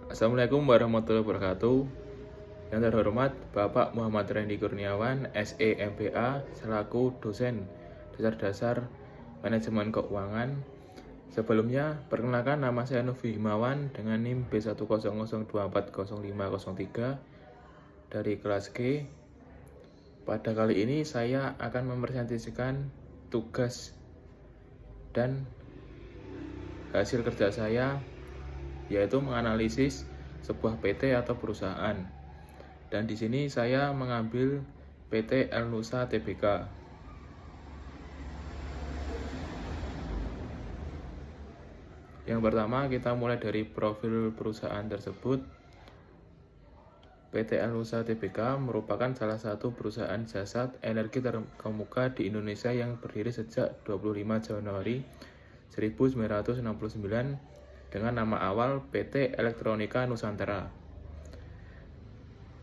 Assalamualaikum warahmatullahi wabarakatuh. Yang terhormat Bapak Muhammad Rendy Kurniawan, SE MBA, selaku dosen dasar manajemen keuangan. Sebelumnya, perkenalkan nama saya Nufi Himawan dengan NIM B100240503 dari kelas G. Pada kali ini saya akan mempresentasikan tugas dan hasil kerja saya, yaitu menganalisis sebuah PT atau perusahaan. Dan di sini saya mengambil PT Elnusa Tbk. Yang pertama, kita mulai dari profil perusahaan tersebut. PT Elnusa Tbk merupakan salah satu perusahaan jasa energi terkemuka di Indonesia yang berdiri sejak 25 Januari 1969 dengan nama awal PT Elektronika Nusantara.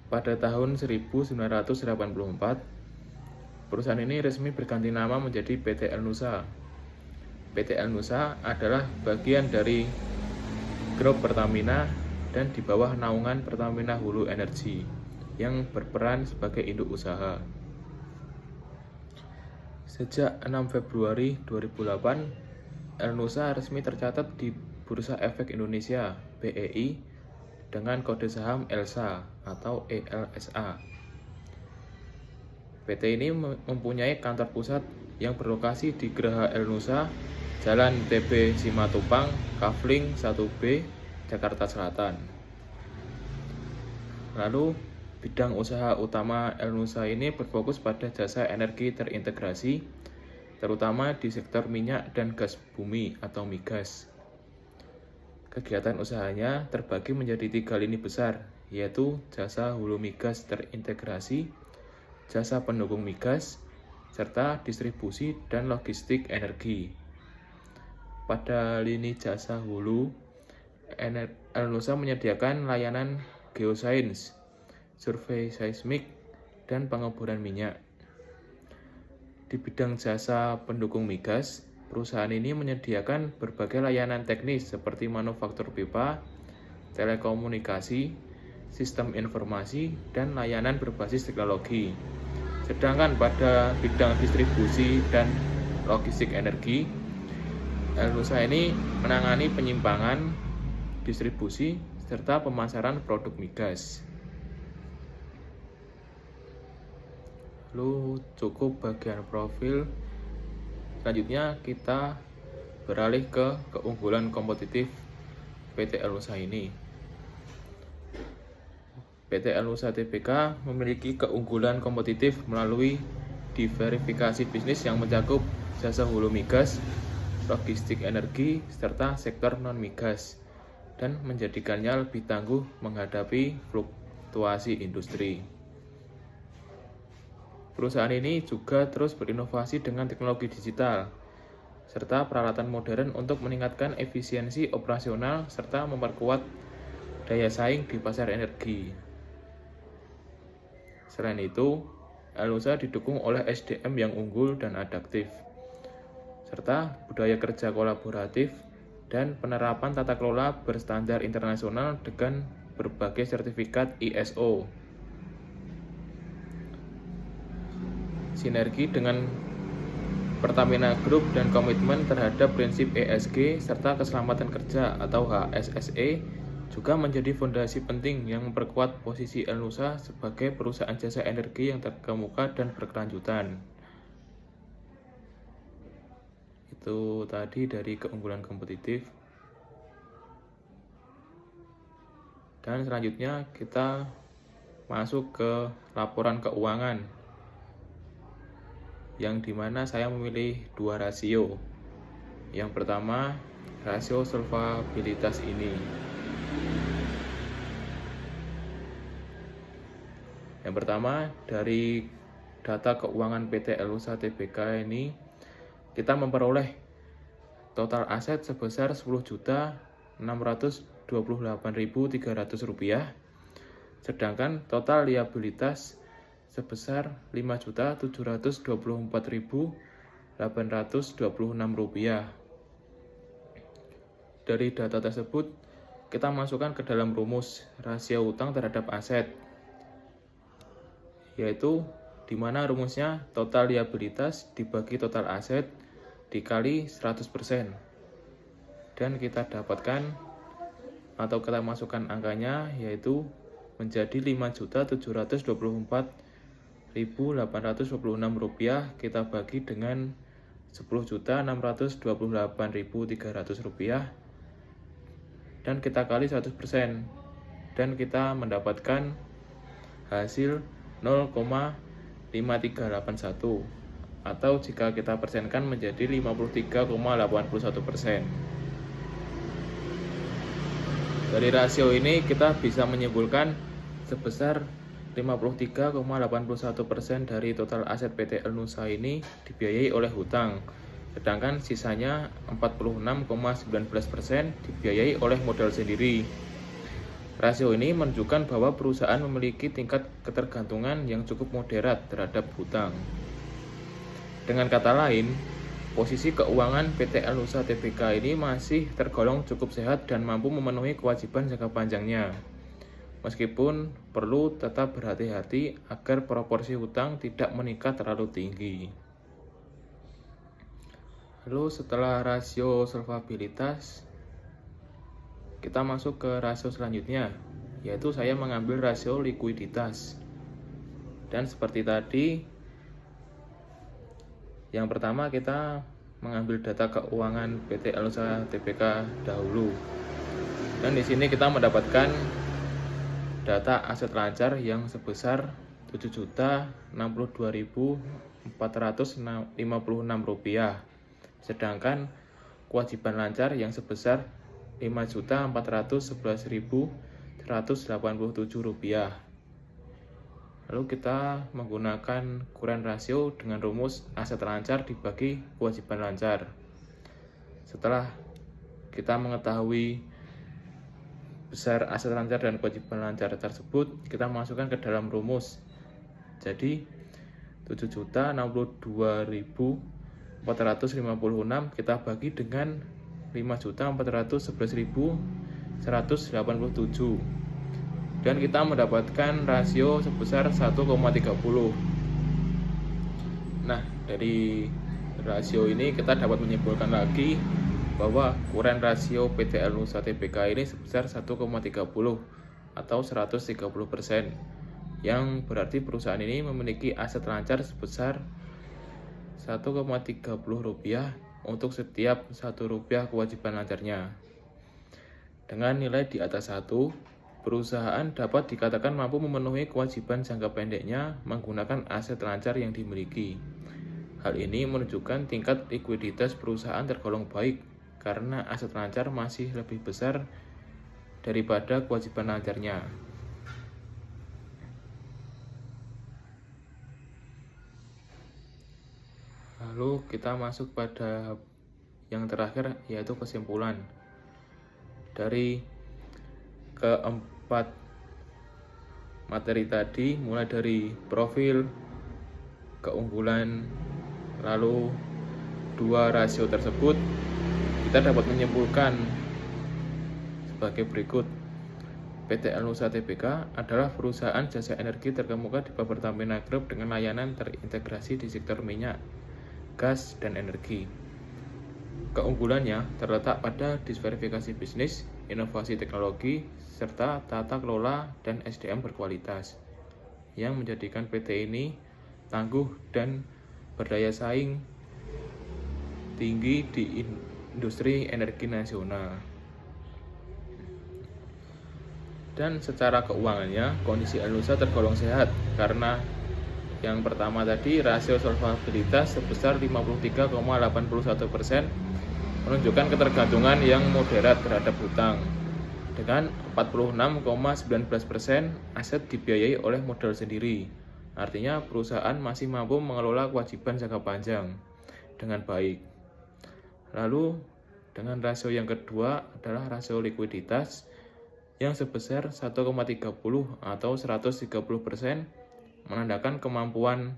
Pada tahun 1984, perusahaan ini resmi berganti nama menjadi PT Elnusa. PT Elnusa adalah bagian dari grup Pertamina dan di bawah naungan Pertamina Hulu Energi yang berperan sebagai induk usaha. Sejak 6 Februari 2008, Elnusa resmi tercatat di Bursa Efek Indonesia (BEI) dengan kode saham ELSA atau ELSA. PT ini mempunyai kantor pusat yang berlokasi di Geraha Elnusa, Jalan TB Simatupang, Kafling 1B, Jakarta Selatan. Lalu, bidang usaha utama Elnusa ini berfokus pada jasa energi terintegrasi, terutama di sektor minyak dan gas bumi atau migas. Kegiatan usahanya terbagi menjadi 3 lini besar, yaitu jasa hulu migas terintegrasi, jasa pendukung migas, serta distribusi dan logistik energi. Pada lini jasa hulu, Elnusa menyediakan layanan geosains, survei seismik, dan pengeboran minyak. Di bidang jasa pendukung migas, perusahaan ini menyediakan berbagai layanan teknis seperti manufaktur pipa, telekomunikasi, sistem informasi, dan layanan berbasis teknologi. Sedangkan pada bidang distribusi dan logistik energi, Elnusa ini menangani penyimpangan, distribusi, serta pemasaran produk migas. Lalu cukup bagian profil. Selanjutnya kita beralih ke keunggulan kompetitif PT Elnusa ini. PT Elnusa Tbk memiliki keunggulan kompetitif melalui diversifikasi bisnis yang mencakup jasa hulu migas, logistik energi, serta sektor non-migas, dan menjadikannya lebih tangguh menghadapi fluktuasi industri. Perusahaan ini juga terus berinovasi dengan teknologi digital, serta peralatan modern untuk meningkatkan efisiensi operasional serta memperkuat daya saing di pasar energi. Selain itu, Elnusa didukung oleh SDM yang unggul dan adaptif, serta budaya kerja kolaboratif dan penerapan tata kelola berstandar internasional dengan berbagai sertifikat ISO. Sinergi dengan Pertamina Group dan komitmen terhadap prinsip ESG serta keselamatan kerja atau HSSE juga menjadi fondasi penting yang memperkuat posisi Elnusa sebagai perusahaan jasa energi yang terkemuka dan berkelanjutan. Itu tadi dari keunggulan kompetitif. Dan selanjutnya kita masuk ke laporan keuangan, yang dimana saya memilih 2 rasio. Yang pertama, rasio solvabilitas ini. Yang pertama, dari data keuangan PT Elnusa Tbk ini, kita memperoleh total aset sebesar Rp10.628.300, sedangkan total liabilitas sebesar Rp5.724.826. Dari data tersebut, kita masukkan ke dalam rumus rasio utang terhadap aset, yaitu di mana rumusnya total liabilitas dibagi total aset dikali 100%. Dan kita dapatkan atau kita masukkan angkanya yaitu menjadi Rp5.724.826 kita bagi dengan Rp10.628.300 dan kita kali 100% dan kita mendapatkan hasil 0,5381 atau jika kita persenkan menjadi 53,81%. Dari rasio ini kita bisa menyimpulkan sebesar 53,81% dari total aset PT El Nusa ini dibiayai oleh hutang, sedangkan sisanya 46,19% dibiayai oleh modal sendiri. Rasio ini menunjukkan bahwa perusahaan memiliki tingkat ketergantungan yang cukup moderat terhadap hutang. Dengan kata lain, posisi keuangan PT El Nusa Tbk ini masih tergolong cukup sehat dan mampu memenuhi kewajiban jangka panjangnya. Meskipun perlu tetap berhati-hati agar proporsi hutang tidak meningkat terlalu tinggi. Lalu setelah rasio solvabilitas, kita masuk ke rasio selanjutnya, yaitu saya mengambil rasio likuiditas. Dan seperti tadi, yang pertama kita mengambil data keuangan PT El Nusa Tbk dahulu. Dan di sini kita mendapatkan data aset lancar yang sebesar Rp7.062.456. Sedangkan kewajiban lancar yang sebesar Rp5.411.187. Lalu kita menggunakan kurang rasio dengan rumus aset lancar dibagi kewajiban lancar. Setelah kita mengetahui besar aset lancar dan kewajiban lancar tersebut, kita masukkan ke dalam rumus. Jadi Rp7.062.456 kita bagi dengan Rp5.411.187 dan kita mendapatkan rasio sebesar 1,30. Nah, dari rasio ini kita dapat menyimpulkan lagi bahwa kurang rasio PT El Nusa Tbk ini sebesar 1,30 atau 130%, yang berarti perusahaan ini memiliki aset lancar sebesar Rp1,30 untuk setiap Rp1 kewajiban lancarnya. Dengan nilai di atas 1, perusahaan dapat dikatakan mampu memenuhi kewajiban jangka pendeknya menggunakan aset lancar yang dimiliki. Hal ini menunjukkan tingkat likuiditas perusahaan tergolong baik karena aset lancar masih lebih besar daripada kewajiban lancarnya. Lalu kita masuk pada yang terakhir, yaitu kesimpulan. Dari keempat materi tadi, mulai dari profil, keunggulan, lalu dua rasio tersebut, kita dapat menyimpulkan sebagai berikut. PT El Nusa Tbk adalah perusahaan jasa energi terkemuka di Pertamina Group dengan layanan terintegrasi di sektor minyak, gas, dan energi. Keunggulannya terletak pada diversifikasi bisnis, inovasi teknologi, serta tata kelola dan SDM berkualitas, yang menjadikan PT ini tangguh dan berdaya saing tinggi di industri energi nasional. Dan secara keuangannya, kondisi El Nusa tergolong sehat karena yang pertama tadi, rasio solvabilitas sebesar 53,81% menunjukkan ketergantungan yang moderat terhadap hutang. Dengan 46,19% aset dibiayai oleh modal sendiri. Artinya perusahaan masih mampu mengelola kewajiban jangka panjang dengan baik. Lalu dengan rasio yang kedua adalah rasio likuiditas yang sebesar 1,30 atau 130%, menandakan kemampuan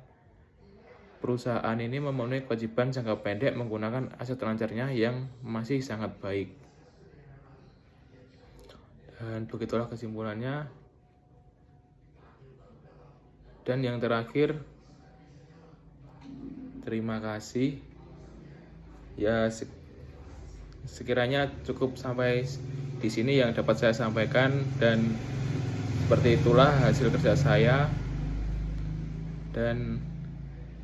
perusahaan ini memenuhi kewajiban jangka pendek menggunakan aset lancarnya yang masih sangat baik. Dan begitulah kesimpulannya. Dan yang terakhir, terima kasih. Ya, sekiranya cukup sampai di sini yang dapat saya sampaikan, dan seperti itulah hasil kerja saya. Dan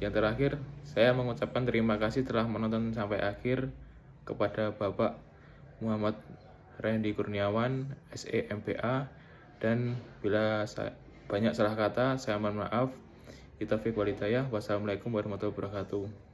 yang terakhir, saya mengucapkan terima kasih telah menonton sampai akhir kepada Bapak Muhammad Randy Kurniawan, SE MPA, dan bila banyak salah kata, saya mohon maaf. Wassalamualaikum warahmatullahi wabarakatuh.